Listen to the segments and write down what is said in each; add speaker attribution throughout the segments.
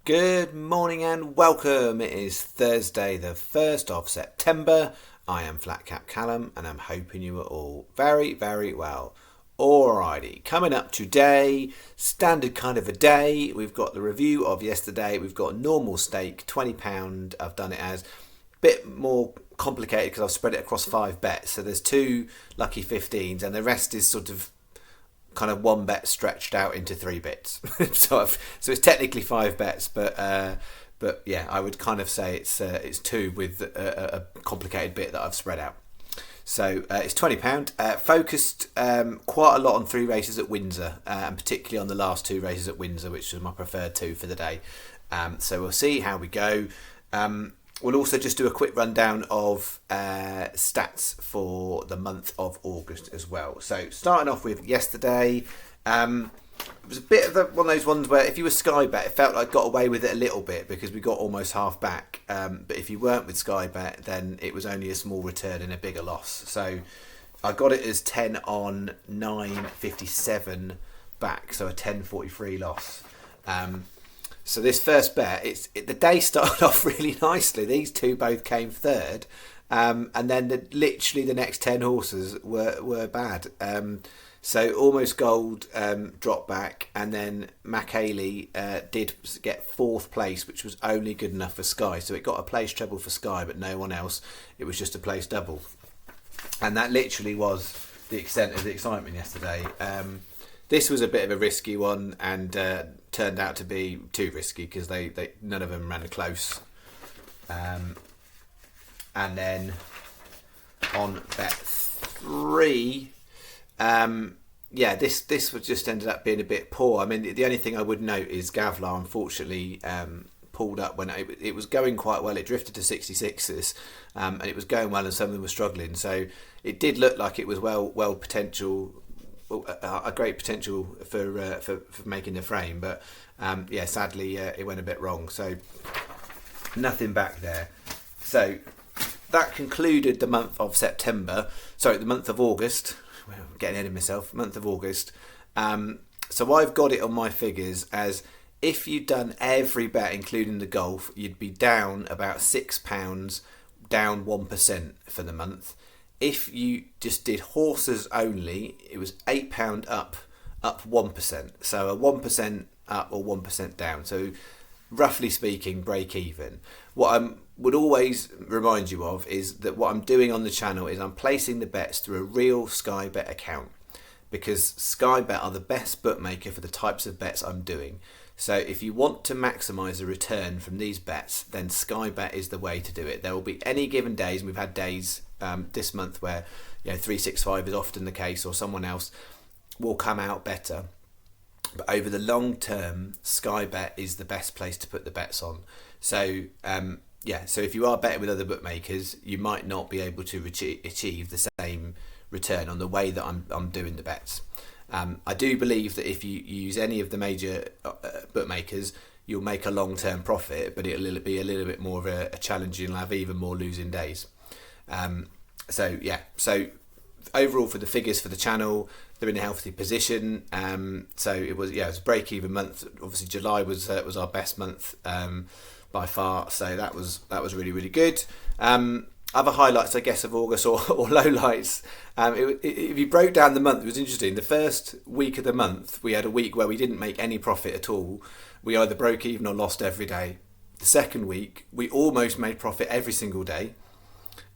Speaker 1: Good morning and welcome. It is Thursday, the 1st of September. I am Flat Cap Callum and I'm hoping you are all very, very well. Alrighty, coming up today, standard kind of a day. We've got the review of yesterday. We've got normal steak, £20. I've done it as bit more complicated because I've spread it across 5 bets. So there's 2 lucky 15s and the rest is sort of kind of 1 bet stretched out into 3 bits. so it's technically 5 bets, but yeah, I would kind of say it's 2 with a complicated bit that I've spread out. So it's £20. Focused quite a lot on 3 races at Windsor, and particularly on the last 2 races at Windsor, which was my preferred 2 for the day. So we'll see how we go. We'll also just do a quick rundown of stats for the month of August as well. So starting off with yesterday, it was a bit of one of those ones where if you were Sky Bet, it felt like I got away with it a little bit because we got almost half back. But if you weren't with Sky Bet, then it was only a small return and a bigger loss. So I got it as 10 on 9.57 back, so a 10.43 loss. So this first bet, the day started off really nicely. These 2 both came third, and then literally the next 10 horses were bad. So Almost Gold dropped back, and then Macaulay did get 4th place, which was only good enough for Sky. So it got a place treble for Sky, but no one else. It was just a place double, and that literally was the extent of the excitement yesterday. This was a bit of a risky one and turned out to be too risky because they none of them ran close. And then on bet 3, this was just ended up being a bit poor. I mean, the only thing I would note is Gavlar unfortunately pulled up when it was going quite well. It drifted to 66s, and it was going well, and some of them were struggling. So it did look like it was well potential. A great potential for making the frame, but sadly it went a bit wrong, so nothing back there. So that concluded the month of the month of August. Well, I'm getting ahead of myself. Month of August. So I've got it on my figures as if you'd done every bet including the golf, you'd be down about £6, down 1% for the month. If you just did horses only, it was £8 up 1%. So a 1% up or 1% down. So roughly speaking, break even. What I would always remind you of is that what I'm doing on the channel is I'm placing the bets through a real Sky Bet account, because Sky Bet are the best bookmaker for the types of bets I'm doing. So if you want to maximise the return from these bets, then Sky Bet is the way to do it. There will be any given days, and we've had days this month where 365 is often the case, or someone else will come out better. But over the long term, Sky Bet is the best place to put the bets on. So so if you are betting with other bookmakers, you might not be able to achieve the same return on the way that I'm doing the bets. I do believe that if you use any of the major bookmakers, you'll make a long-term profit, but it'll be a little bit more of a challenge. You'll have even more losing days. So overall for the figures for the channel, they're in a healthy position. So it was a break-even month. Obviously July was our best month by far. So that was really, really good. Other highlights, I guess, of August or lowlights. If you broke down the month, it was interesting. The first week of the month, we had a week where we didn't make any profit at all. We either broke even or lost every day. The second week, we almost made profit every single day.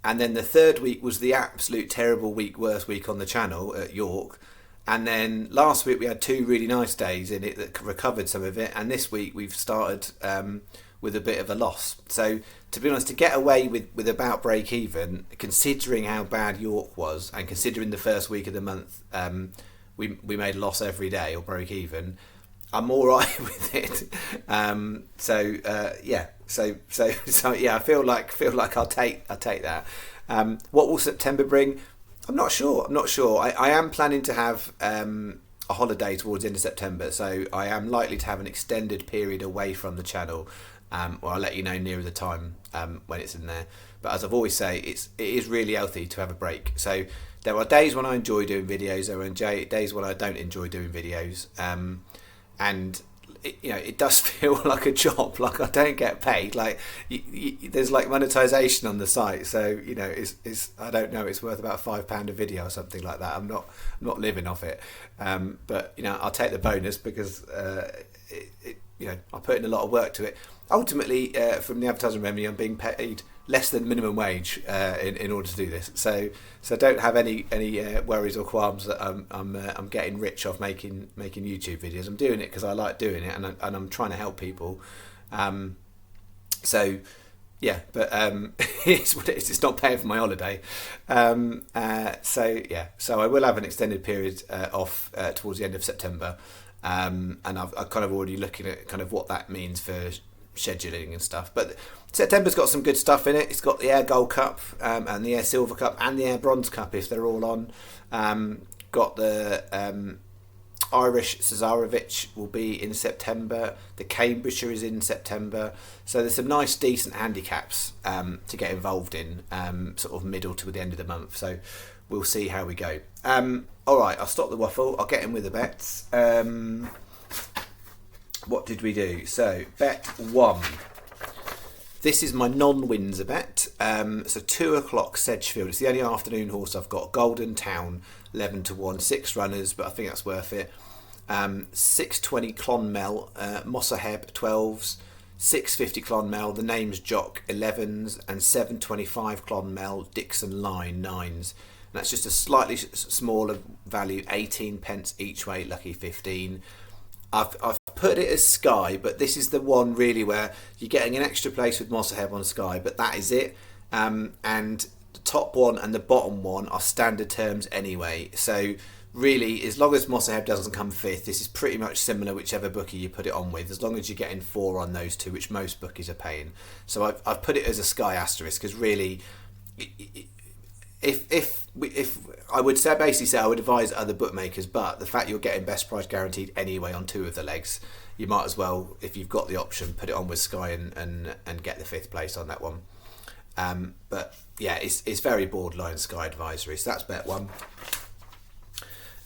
Speaker 1: And then the third week was the absolute terrible week, worst week on the channel at York. And then last week we had 2 really nice days in it that recovered some of it. And this week we've started with a bit of a loss. So to be honest, to get away with about break even, considering how bad York was and considering the first week of the month we made a loss every day or broke even, I'm all right with it. I feel like I'll take that. What will September bring? I'm not sure. I am planning to have a holiday towards the end of September, so I am likely to have an extended period away from the channel. I'll let you know nearer the time when it's in there. But as I've always say, it is really healthy to have a break. So there are days when I enjoy doing videos. There are days when I don't enjoy doing videos. And it does feel like a job. Like, I don't get paid. Like, there's like monetization on the site, so it's I don't know. It's worth about £5 a video or something like that. I'm not living off it, but I'll take the bonus because I put in a lot of work to it. Ultimately, from the advertising revenue, I'm being paid less than minimum wage in order to do this. So don't have any worries or qualms that I'm getting rich off making YouTube videos. I'm doing it because I like doing it, and I'm trying to help people. So yeah, but it's what it is. It's not paying for my holiday. So I will have an extended period off towards the end of September, and I'm kind of already looking at kind of what that means for scheduling and stuff. But September's got some good stuff in it. It's got the Air Gold Cup and the Air Silver Cup and the Air Bronze Cup if they're all on. Got the Irish Cesarovic will be in September. The Cambridgeshire is in September. So there's some nice decent handicaps to get involved in sort of middle to the end of the month. So we'll see how we go. Alright, I'll stop the waffle. I'll get in with the bets. What did we do? So, bet 1. This is my non-Windsor bet. So 2 o'clock Sedgefield. It's the only afternoon horse I've got. Golden Town, 11 to 1. 6 runners, but I think that's worth it. 6.20 Clonmel, Mossaheb 12s. 6.50 Clonmel, the name's Jock 11s. And 7.25 Clonmel, Dixon Line 9s. And that's just a slightly smaller value, 18 pence each way, lucky 15. I've put it as Sky, but this is the one really where you're getting an extra place with Mossaheb on Sky, but that is it. And the top one and the bottom one are standard terms anyway. So really, as long as Mossaheb doesn't come 5th, this is pretty much similar whichever bookie you put it on with, as long as you're getting 4 on those two, which most bookies are paying. So I've put it as a Sky asterisk because really, if I would basically say I would advise other bookmakers, but the fact you're getting best price guaranteed anyway on 2 of the legs, you might as well, if you've got the option, put it on with Sky and get the 5th place on that one. But yeah, it's very borderline Sky advisory. So that's bet 1.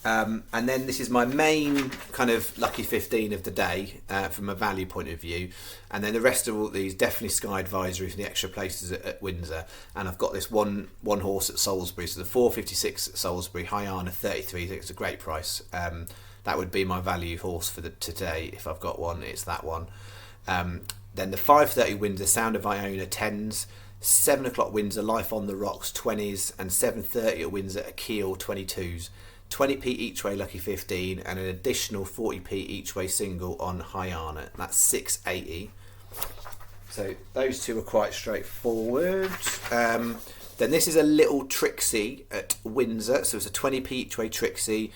Speaker 1: And then this is my main kind of lucky 15 of the day from a value point of view, and then the rest of all these definitely Sky advisory for the extra places at Windsor. And I've got this one horse at Salisbury, so the 456 at Salisbury, Hyana 33. I think it's a great price. That would be my value horse for today if I've got one. It's that one. Then the 5.30 Windsor, Sound of Iona 10s. 7 o'clock Windsor, Life on the Rocks 20s, and 7.30 at Windsor, Akil 22s. 20p each way, lucky 15, and an additional 40p each way single on Hyana. That's 680. So those two are quite straightforward. Then this is a little Trixie at Windsor. So it's a 20p each way Trixie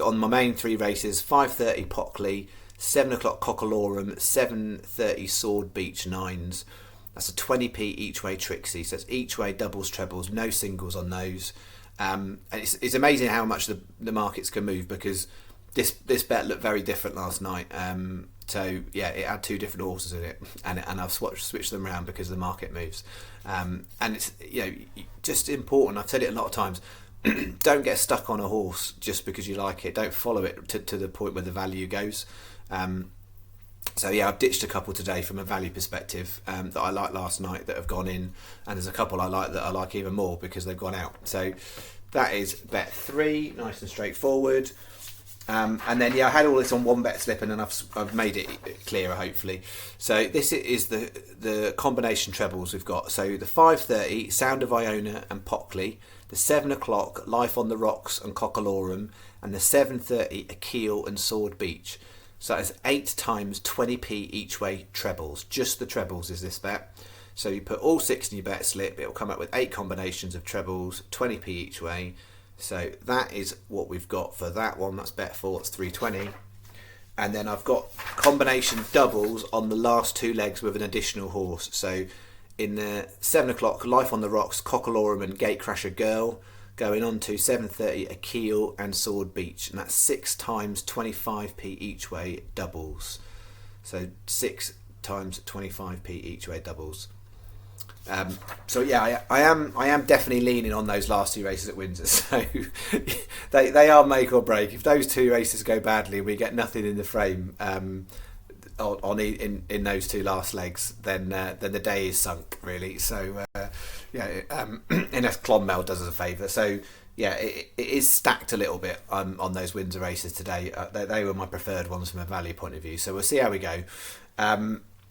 Speaker 1: on my main 3 races. 5.30 Pockley, 7 o'clock Cockalorum, 7.30 Sword Beach 9s. That's a 20p each way Trixie. So it's each way doubles, trebles, no singles on those. And it's amazing how much the markets can move, because this bet looked very different last night. So yeah, it had 2 different horses in it, and I've switched them around because the market moves. And it's just important. I've said it a lot of times. Don't get stuck on a horse just because you like it. Don't follow it to the point where the value goes. So yeah, I've ditched a couple today from a value perspective that I liked last night that have gone in, and there's a couple I like that I like even more because they've gone out. So that is bet 3, nice and straightforward. And then yeah, I had all this on one bet slip, and then I've made it clearer hopefully. So this is the combination trebles we've got. So the 5.30 Sound of Iona and Pockley, the 7 o'clock Life on the Rocks and Cockalorum, and the 7.30 Akil and Sword Beach. So it's 8 times 20p each way trebles. Just the trebles is this bet. So you put all 6 in your bet slip. It will come up with 8 combinations of trebles, 20p each way. So that is what we've got for that one. That's bet 4. It's 320. And then I've got combination doubles on the last 2 legs with an additional horse. So in the 7 o'clock, Life on the Rocks, Cockalorum and Gatecrasher Girl. Going on to 7.30 Akil and Sword Beach, and that's 6 times 25p each way doubles. So 6 times 25p each way doubles. So yeah, I am definitely leaning on those last 2 races at Windsor. So they are make or break. If those 2 races go badly, we get nothing in the frame. in those two last legs, then the day is sunk really. So unless Clonmel does us a favour. So yeah, it is stacked a little bit on those Windsor races today. They were my preferred ones from a value point of view. So we'll see how we go.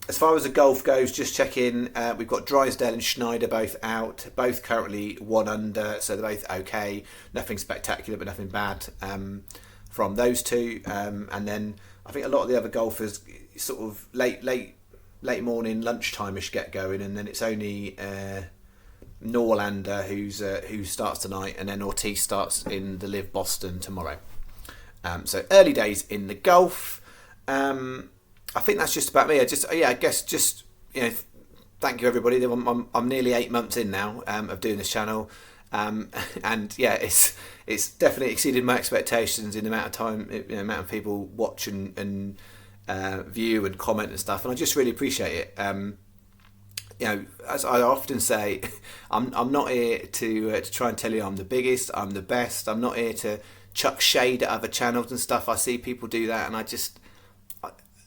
Speaker 1: As far as the golf goes, just check in. We've got Drysdale and Schneider both out, both currently 1 under, so they're both okay. Nothing spectacular, but nothing bad from those two. And then I think a lot of the other golfers sort of late morning, lunchtime-ish get going, and then it's only Norlander who starts tonight, and then Ortiz starts in the Live Boston tomorrow. So early days in the golf. I think that's just about me. I guess thank you everybody. I'm nearly 8 months in now of doing this channel, and yeah, it's definitely exceeded my expectations in the amount of time, amount of people watch and view and comment and stuff, and I just really appreciate it. As I often say, I'm not here to try and tell you I'm the biggest, I'm the best. I'm not here to chuck shade at other channels and stuff. I see people do that, and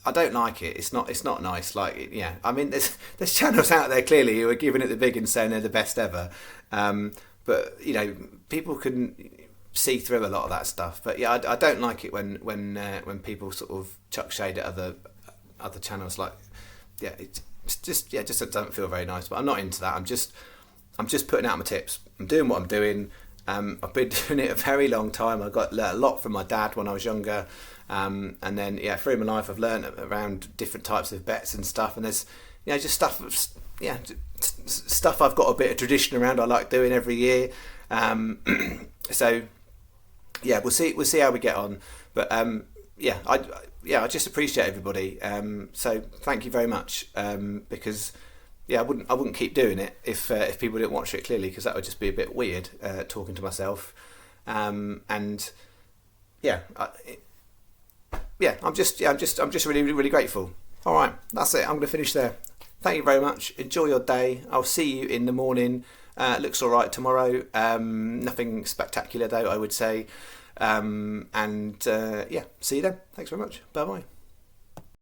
Speaker 1: I don't like it. It's not nice. Like, yeah, I mean, there's channels out there clearly who are giving it the big and saying they're the best ever. But people can see through a lot of that stuff. But yeah, I don't like it when people sort of chuck shade at other channels. Like, yeah, it just doesn't feel very nice. But I'm not into that. I'm just putting out my tips. I'm doing what I'm doing. I've been doing it a very long time. I got a lot from my dad when I was younger. And then through my life I've learned around different types of bets and stuff, and there's just stuff I've got a bit of tradition around. I like doing every year. So yeah, we'll see how we get on. But I just appreciate everybody. So thank you very much. Because I wouldn't keep doing it if people didn't watch it clearly, because that would just be a bit weird talking to myself. I'm just really, really grateful. All right, that's it. I'm going to finish there. Thank you very much. Enjoy your day. I'll see you in the morning. Looks all right tomorrow. Nothing spectacular though, I would say. See you then. Thanks very much. Bye bye.